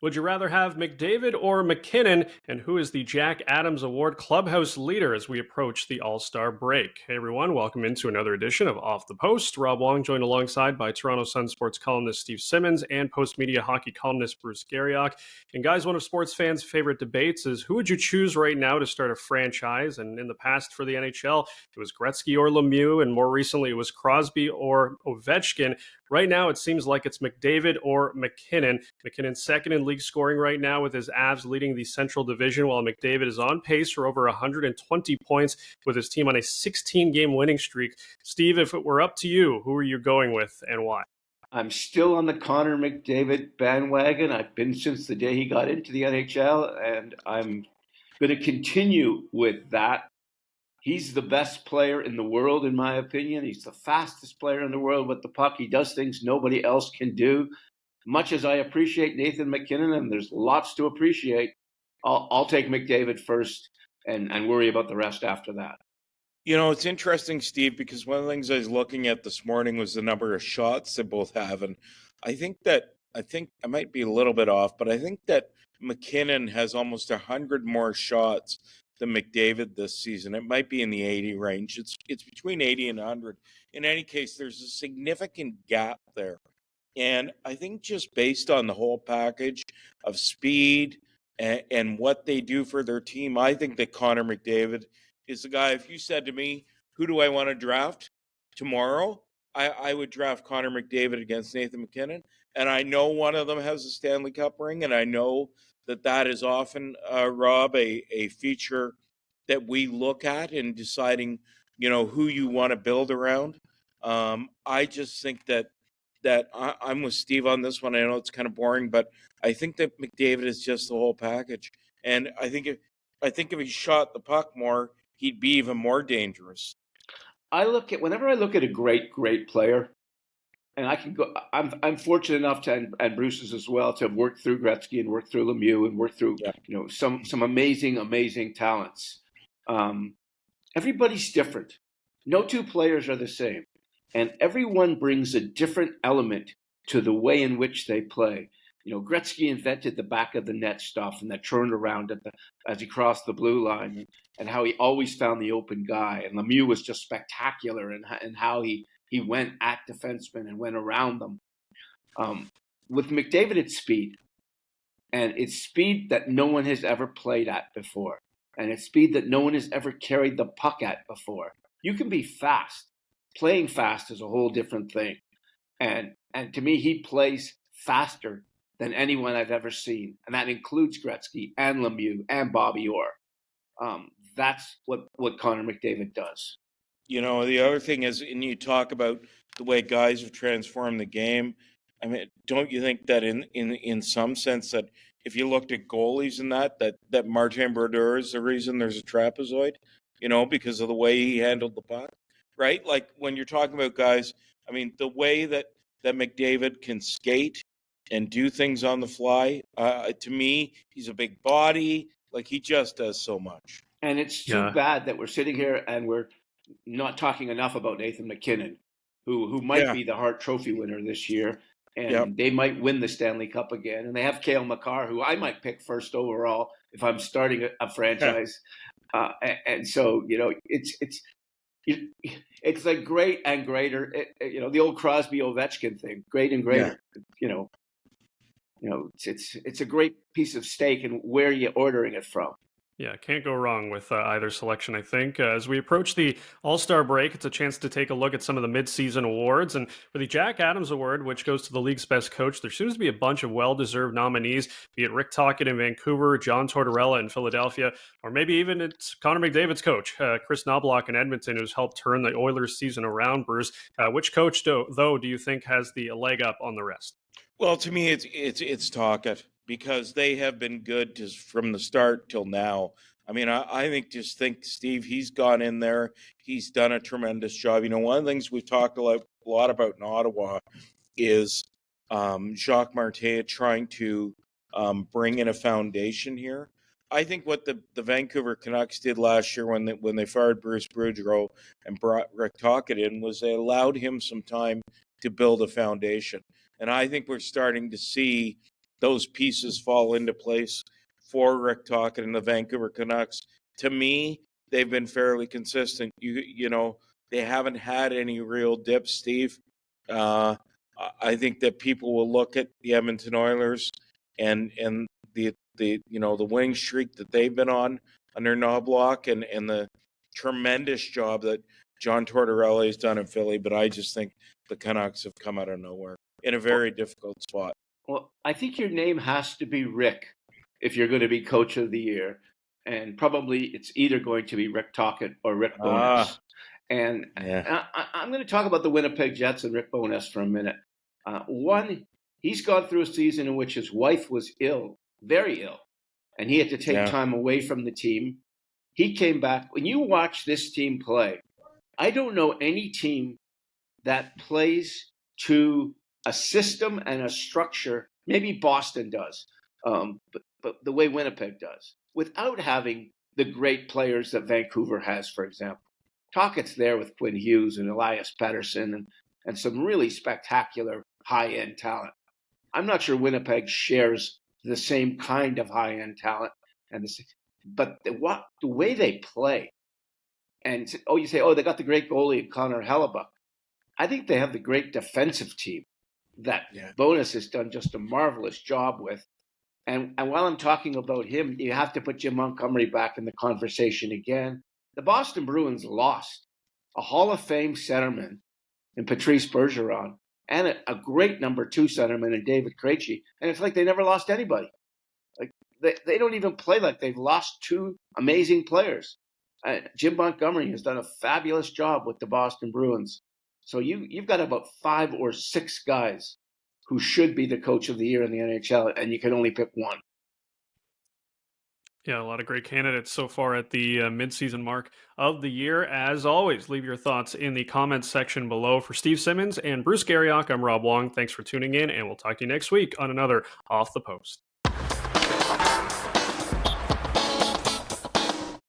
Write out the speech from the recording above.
Would you rather have McDavid or MacKinnon? And who is the Jack Adams Award Clubhouse leader as we approach the All-Star break? Hey everyone, welcome into another edition of Off the Post. Rob Wong joined alongside by Toronto Sun sports columnist Steve Simmons and Postmedia hockey columnist Bruce Garrioch. And guys, one of sports fans' favorite debates is who would you choose right now to start a franchise? And in the past for the NHL, it was Gretzky or Lemieux, and more recently it was Crosby or Ovechkin. Right now, it seems like it's McDavid or MacKinnon. MacKinnon's second in league scoring right now with his Avs leading the Central Division, while McDavid is on pace for over 120 points with his team on a 16-game winning streak. Steve, if it were up to you, who are you going with and why? I'm still on the Connor McDavid bandwagon. I've been since the day he got into the NHL, and I'm going to continue with that. He's the best player in the world, in my opinion. He's the fastest player in the world with the puck. He does things nobody else can do. Much as I appreciate Nathan MacKinnon, and there's lots to appreciate, I'll take McDavid first and worry about the rest after that. You know, it's interesting, Steve, because one of the things I was looking at this morning was the number of shots they both have. And I think I might be a little bit off, but I think that MacKinnon has almost 100 more shots than McDavid this season. It might be in the 80 range. It's between 80 and 100. In any case, there's a significant gap there. And I think just based on the whole package of speed and what they do for their team, I think that Connor McDavid is the guy. If you said to me, who do I want to draft tomorrow? I would draft Connor McDavid against Nathan MacKinnon. And I know one of them has a Stanley Cup ring, and I know that is often, Rob, a feature that we look at in deciding, who you want to build around. I just think that I'm with Steve on this one. I know it's kind of boring, but I think that McDavid is just the whole package. And I think if he shot the puck more, he'd be even more dangerous. Whenever I look at a great player, and I can go. I'm fortunate enough to, and Bruce's as well, to have worked through Gretzky and worked through Lemieux and worked through some amazing talents. Everybody's different. No two players are the same, and everyone brings a different element to the way in which they play. Gretzky invented the back of the net stuff and that turned around as he crossed the blue line, and how he always found the open guy. And Lemieux was just spectacular in how he went at defensemen and went around them. With McDavid, it's speed. And it's speed that no one has ever played at before. And it's speed that no one has ever carried the puck at before. You can be fast. Playing fast is a whole different thing. And to me, he plays faster than anyone I've ever seen. And that includes Gretzky and Lemieux and Bobby Orr. That's what Connor McDavid does. The other thing is, and you talk about the way guys have transformed the game. I mean, don't you think that in some sense that if you looked at goalies and that Martin Brodeur is the reason there's a trapezoid, because of the way he handled the puck, right? Like when you're talking about guys, I mean, the way that McDavid can skate and do things on the fly, to me, he's a big body. Like he just does so much. And it's too bad that we're sitting here and we're not talking enough about Nathan MacKinnon, who might be the Hart Trophy winner this year, and they might win the Stanley Cup again. And they have Cale Makar, who I might pick first overall if I'm starting a franchise. And so it's like great and greater. The old Crosby Ovechkin thing, great and greater. It's a great piece of steak, and where are you ordering it from? Yeah, can't go wrong with either selection, I think. As we approach the All-Star break, it's a chance to take a look at some of the mid-season awards. And for the Jack Adams Award, which goes to the league's best coach, there seems to be a bunch of well-deserved nominees, be it Rick Tocchet in Vancouver, John Tortorella in Philadelphia, or maybe even it's Connor McDavid's coach, Chris Knobloch in Edmonton, who's helped turn the Oilers season around, Bruce. Which coach, though, do you think has the leg up on the rest? Well, to me, it's Tocchet, because they have been good from the start till now. I mean, I think Steve, he's gone in there. He's done a tremendous job. One of the things we've talked a lot about in Ottawa is Jacques Martin trying to bring in a foundation here. I think what the Vancouver Canucks did last year when they fired Bruce Boudreau and brought Rick Tocchet in was they allowed him some time to build a foundation. And I think we're starting to see those pieces fall into place for Rick Tocchet and the Vancouver Canucks. To me, they've been fairly consistent. You know, they haven't had any real dips, Steve. I think that people will look at the Edmonton Oilers and the the winning streak that they've been on under Knobloch and the tremendous job that John Tortorella has done in Philly. But I just think the Canucks have come out of nowhere in a very difficult spot. Well, I think your name has to be Rick if you're going to be coach of the year. And probably it's either going to be Rick Tocchet or Rick Bowness. And I'm going to talk about the Winnipeg Jets and Rick Bowness for a minute. One, he's gone through a season in which his wife was ill, very ill, and he had to take time away from the team. He came back. When you watch this team play, I don't know any team that plays to a system and a structure. Maybe Boston does, but the way Winnipeg does, without having the great players that Vancouver has, for example. Tocchet's there with Quinn Hughes and Elias Pettersson and some really spectacular high-end talent. I'm not sure Winnipeg shares the same kind of high-end talent, but the way they play, and you say, they got the great goalie Connor Hellebuck. I think they have the great defensive team that Bowness has done just a marvelous job with. And while I'm talking about him, you have to put Jim Montgomery back in the conversation again. The Boston Bruins lost a Hall of Fame centerman in Patrice Bergeron and a great number 2 centerman in David Krejci. And it's like they never lost anybody. Like they don't even play like they've lost 2 amazing players. Jim Montgomery has done a fabulous job with the Boston Bruins. So you've got about 5 or 6 guys who should be the coach of the year in the NHL, and you can only pick one. Yeah, a lot of great candidates so far at the midseason mark of the year. As always, leave your thoughts in the comments section below. For Steve Simmons and Bruce Garrioch, I'm Rob Wong. Thanks for tuning in, and we'll talk to you next week on another Off the Post.